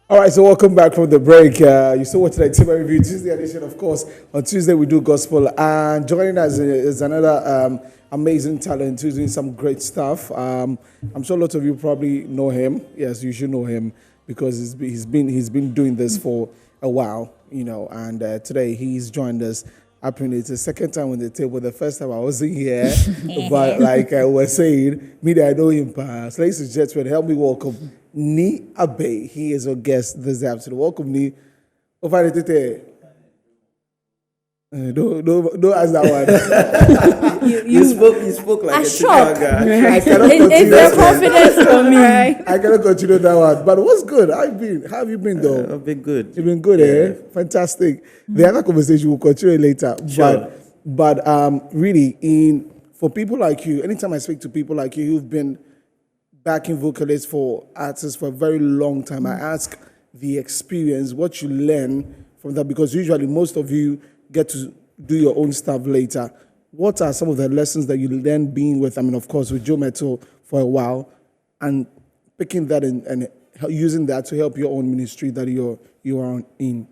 All right, so welcome back from the break. You still watching the Tema Review Tuesday edition, of course. On Tuesday, we do gospel. And joining us is another amazing talent who's doing some great stuff. I'm sure a lot of you probably know him. Yes, you should know him because he's been doing this for a while, you know. And today he's joined us. Apparently, it's the second time on the table. The first time I wasn't here, but like I was saying, me that I know him past. Ladies and gentlemen, help me welcome NII ABBEY. He is our guest this afternoon. Welcome, NII. Over the tete. Don't ask that one. You spoke like a shocked. guy. I cannot continue. It's a confidence for me. I cannot continue that one. But what's good? How have you been though? I've been good. You've been good, eh? Fantastic. The other conversation we'll continue later. Sure. But really, for people like you, anytime I speak to people like you who've been backing vocalists for artists for a very long time, I ask the experience, what you learn from that, because usually most of you get to do your own stuff later. What are some of the lessons that you learn being with, of course, with Joe Metal for a while, and picking that and using that to help your own ministry that you are in?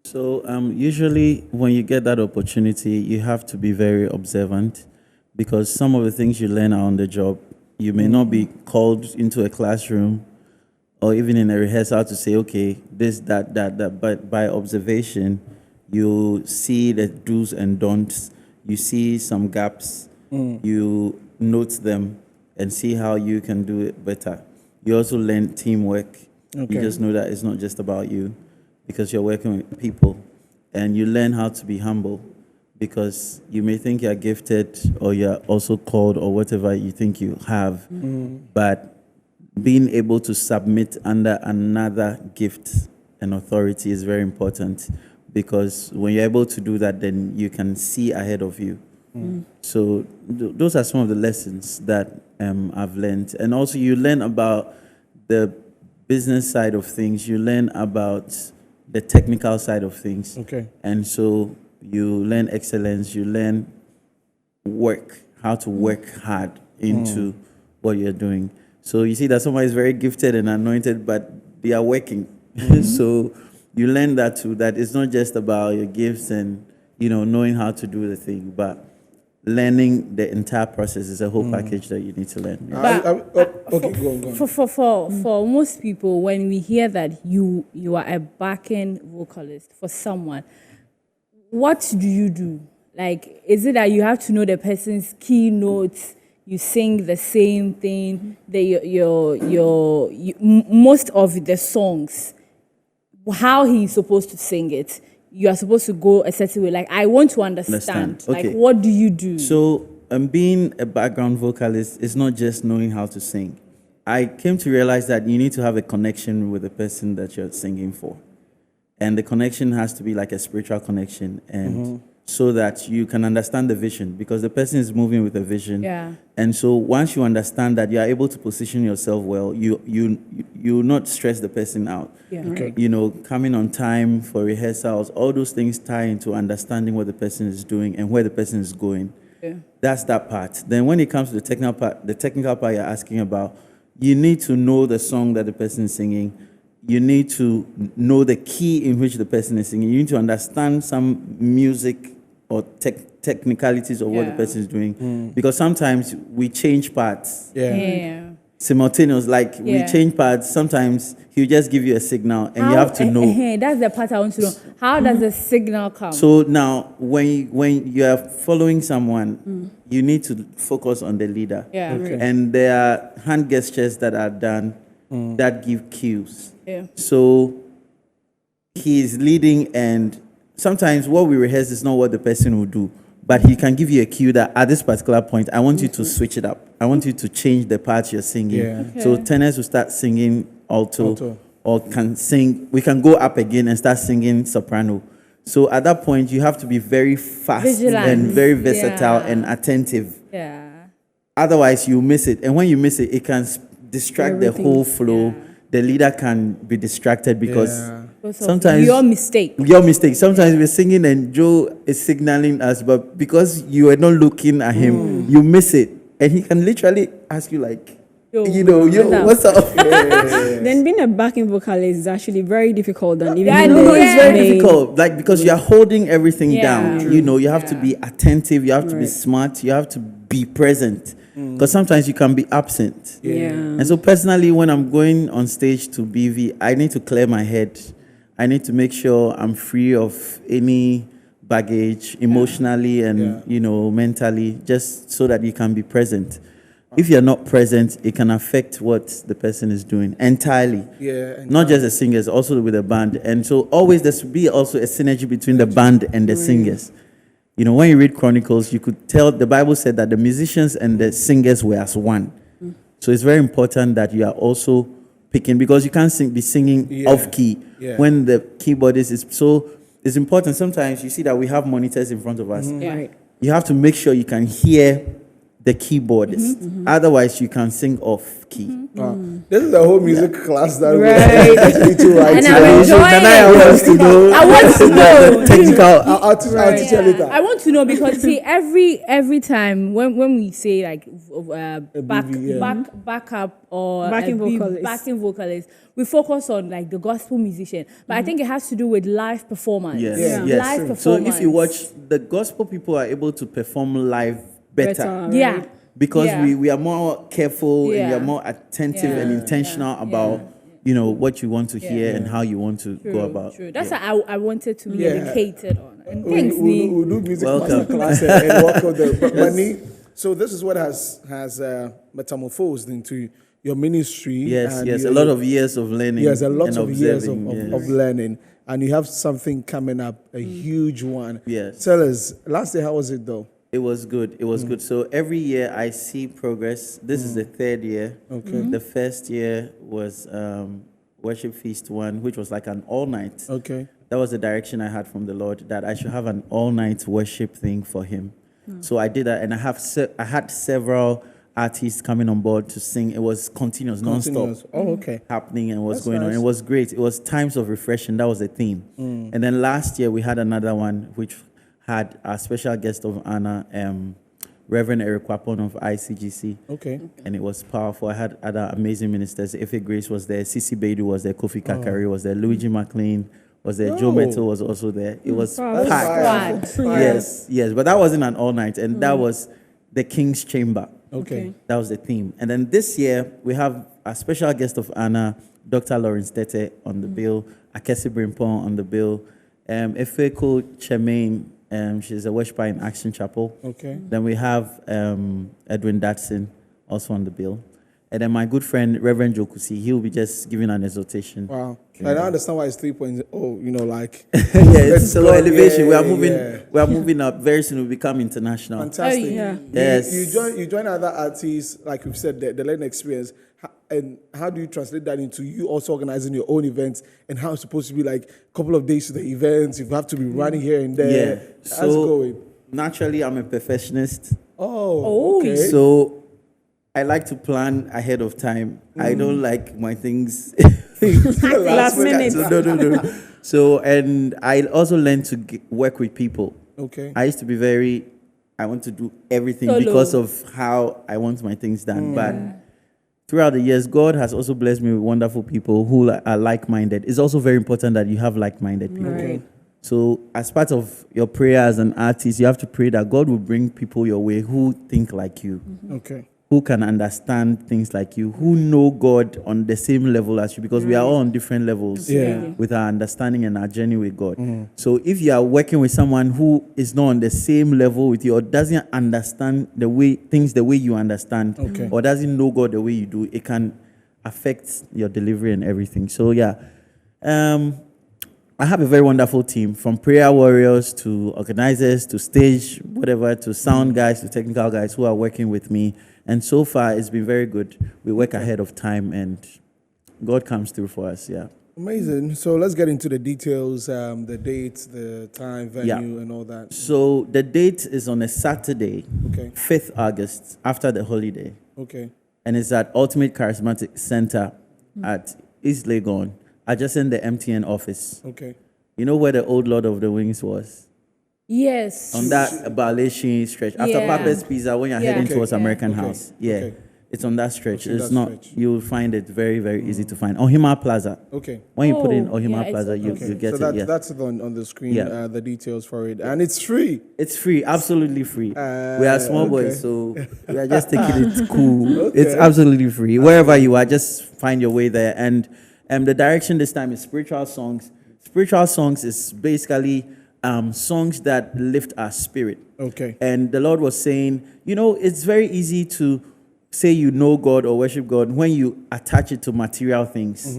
So usually when you get that opportunity, you have to be very observant because some of the things you learn are on the job. You may not be called into a classroom or even in a rehearsal to say, okay, this, that, but by observation, you see the do's and don'ts. You see some gaps. You note them and see how you can do it better. You also learn teamwork. Okay. You just know that it's not just about you because you're working with people. And you learn how to be humble because you may think you're gifted or you're also called or whatever you think you have. But being able to submit under another gift and authority is very important. Because when you're able to do that, then you can see ahead of you. So those are some of the lessons that I've learned. And also you learn about the business side of things. You learn about the technical side of things. Okay. And so you learn excellence. You learn how to work hard into what you're doing. So you see that somebody is very gifted and anointed, but they are working. So you learn that too, that it's not just about your gifts and, knowing how to do the thing, but learning the entire process is a whole package that you need to learn. But okay, go on. For most people, when we hear that you are a backing vocalist for someone, what do you do? Like, is it that you have to know the person's key notes? You sing the same thing. Most of the songs, how he's supposed to sing it, you are supposed to go a certain way. Like, I want to understand. Okay. Like, what do you do? So, being a background vocalist is not just knowing how to sing. I came to realize that you need to have a connection with the person that you're singing for. And the connection has to be like a spiritual connection, and so that you can understand the vision, because the person is moving with a vision. Yeah. And so once you understand that, you are able to position yourself well. You not stress the person out. Yeah. Okay. Coming on time for rehearsals, all those things tie into understanding what the person is doing and where the person is going. Yeah. That's that part. Then when it comes to the technical part you're asking about, you need to know the song that the person is singing. You need to know the key in which the person is singing. You need to understand some music or technicalities of what the person is doing. Because sometimes we change parts. Yeah. Simultaneous, we change parts. Sometimes he'll just give you a signal and you have to know. That's the part I want to know. How does the signal come? So now, when you are following someone, you need to focus on the leader. Yeah. Okay. And there are hand gestures that are done that give cues. Yeah. So he is leading, and sometimes what we rehearse is not what the person will do, but he can give you a cue that at this particular point, I want you to switch it up. I want you to change the parts you're singing. Yeah. Okay. So tenors will start singing alto, or we can go up again and start singing soprano. So at that point, you have to be very fast and very versatile and attentive. Yeah. Otherwise, you miss it. And when you miss it, it can distract the whole flow. Yeah. The leader can be distracted because sometimes your mistake. Sometimes we're singing and Joe is signaling us, but because you are not looking at him, you miss it. And he can literally ask you like, Yo, what's up? Then being a backing vocalist is actually very difficult than even Yeah, though no, it's it's Very made. difficult, like because you are holding everything Yeah. down. True. You have to be attentive. You have to be Right. smart. You have to be present. Because sometimes you can be absent. Yeah. And so personally, when I'm going on stage to BV, I need to clear my head. I need to make sure I'm free of any baggage emotionally and mentally, just so that you can be present. If you're not present, it can affect what the person is doing entirely. Yeah. Not just the singers, also with the band. And so always there should be also a synergy between the band and the singers. When you read Chronicles, you could tell the Bible said that the musicians and the singers were as one. So it's very important that you are also picking, because you can't be singing off key when the keyboardist is. So it's important. Sometimes you see that we have monitors in front of us. Right. You have to make sure you can hear the keyboardist. Otherwise, you can sing off key. This is a whole music class that Right. we actually do right And now. I'm enjoying Nana it. wants to know. I want to know. the technical. I'll teach you later. I want to know, because see, every time when we say like backup or Backing a vocalist. backing vocalist, we focus on like the gospel musician, but I think it has to do with live performance. Yes, Yeah. yes. Live So performance. if you watch, the gospel people are able to perform live better. Yeah. Right. Because Yeah. we are more careful and we Yeah. are more attentive Yeah. and intentional about what you want to hear and how you want to go about. True. That's what I wanted to be Yeah. educated on. And thanks, We'll Nee. do music Welcome. master class and welcome the money. So this is what has metamorphosed into your ministry. Yes, and yes. your- A lot of years of learning. Yes, a lot and of years of, observing, of yes. learning, and you have something coming up, a huge one. Yes. Tell us, last day, how was it though? It was good. It was good. So every year I see progress. This is the third year. Okay. The first year was Worship Feast 1, which was like an all-night. Okay. That was the direction I had from the Lord, that I should have an all-night worship thing for Him. So I did that, and I had several artists coming on board to sing. It was continuous, non-stop. Continuous. Oh, okay. Happening and what's That's going on. nice. It was great. It was times of refreshing. That was the theme. And then last year we had another one which had a special guest of honor, Reverend Eric Wapon of ICGC. Okay. And it was powerful. I had other amazing ministers. Efe Grace was there. Sisi Beidou was there. Kofi Kakari was there. Luigi McLean was there. Joe Oh. Metal was also there. It was That's packed. Squad. Yes. But that wasn't an all night. And that was the King's Chamber. Okay. That was the theme. And then this year, we have a special guest of honor, Dr. Lawrence Tete on the bill, Akesi Brimpon on the bill, Efeko Chemain, she's a worshiper in Action Chapel. Okay. Then we have Edwin Datson also on the bill. And then my good friend, Reverend Jokusi, he'll be just giving an exhortation. Wow. I don't understand why it's 3.0, like. Yeah, it's Let's slow go. elevation. Yeah, we are moving. yeah. We are moving up. Very soon we'll become international. Fantastic. Oh, yeah. Yes. You join other artists, like we've said, the learning experience. And how do you translate that into you also organizing your own events, and how it's supposed to be like a couple of days to the events? You have to be running here and there. Yeah. How's it So going? naturally, I'm a perfectionist. Oh, okay. So I like to plan ahead of time. I don't like my things Last minute. So, no. So, and I also learned to work with people. Okay. I used to be I want to do everything Solo. because of how I want my things done. But throughout the years, God has also blessed me with wonderful people who are like-minded. It's also very important that you have like-minded people. Right. So as part of your prayer as an artist, you have to pray that God will bring people your way who think like you, Okay. who can understand things like you, who know God on the same level as you, because we are all on different levels Yeah. with our understanding and our journey with God. So if you are working with someone who is not on the same level with you, or doesn't understand the way you understand, Okay. or doesn't know God the way you do, it can affect your delivery and everything. So yeah, I have a very wonderful team, from prayer warriors to organizers to stage, whatever, to sound guys to technical guys who are working with me. And so far, it's been very good. We work ahead of time, and God comes through for us. Yeah. Amazing. So let's get into the details, the dates, the time, venue, and all that. So the date is on a Saturday, Okay. 5th August, after the holiday. Okay. And it's at Ultimate Charismatic Center at East Legon, adjacent the MTN office. Okay. You know where the old Lord of the Wings was? Yes. On that Ballet stretch. After Yeah. Papa's Pizza, when you're Yeah. heading Okay. towards Yeah. American Okay. House. Yeah. Okay. It's on that stretch. on It's that not. stretch. You'll find it very, very easy to find. Ohima Plaza. Okay. When you put in Oh, Ohima yeah, it's Plaza, okay. you get So it. Yeah. that's it on the screen, Yeah. the details for it. And it's free. It's free, absolutely free. we are small okay. boys, so we are just taking it cool. It's absolutely free. Wherever you are, just find your way there. And the direction this time is spiritual songs. Spiritual songs is basically songs that lift our spirit. Okay. And the Lord was saying, it's very easy to say you know God or worship God when you attach it to material things.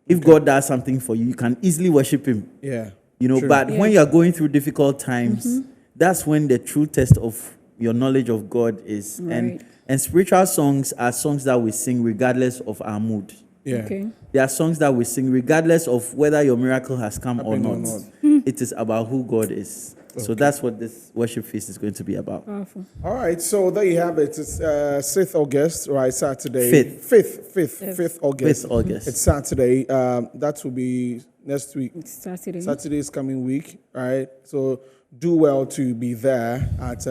If God does something for you, you can easily worship Him. Yeah. True. But when you are going through difficult times, that's when the true test of your knowledge of God is. Right. And spiritual songs are songs that we sing regardless of our mood. Yeah. Okay. There are songs that we sing regardless of whether your miracle has come or Happened or not. not. It is about who God is. So that's what this worship feast is going to be about. Powerful. All right, so there you have it. It's 6th August, right? Saturday. 5th August. 5th August. It's Saturday. That will be next week. It's Saturday. Saturday's coming week, right? So do well to be there at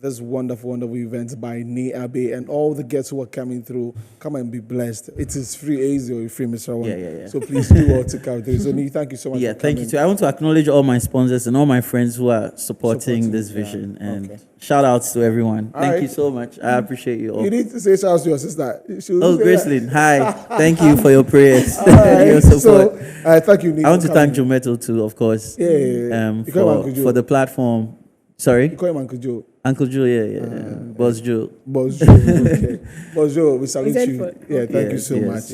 this wonderful, wonderful event by NII ABBEY, and all the guests who are coming through. Come and be blessed. It is free, easy or free, Mr. One. Yeah. So please do well to come through. So NII, thank you so much. Yeah, for thank you coming. too. I want to acknowledge all my sponsors and all my friends who are supporting this vision. And shout outs to everyone. All Thank right. you so much. I appreciate you all. You need to say shout out to your sister. Oh, Gracelyn, hi. Thank you for your prayers All right, and your support. so, thank you, NII. I want to for thank coming. Jometo too, of course, Yeah. You call him Uncle Joe. for the platform. Sorry? You call him Uncle Joe. Uncle Joe, yeah. Boss Joe. Boss Joe. Okay. Boss Joe, we salute said you. for- Yeah, thank you Yes, so yes. much.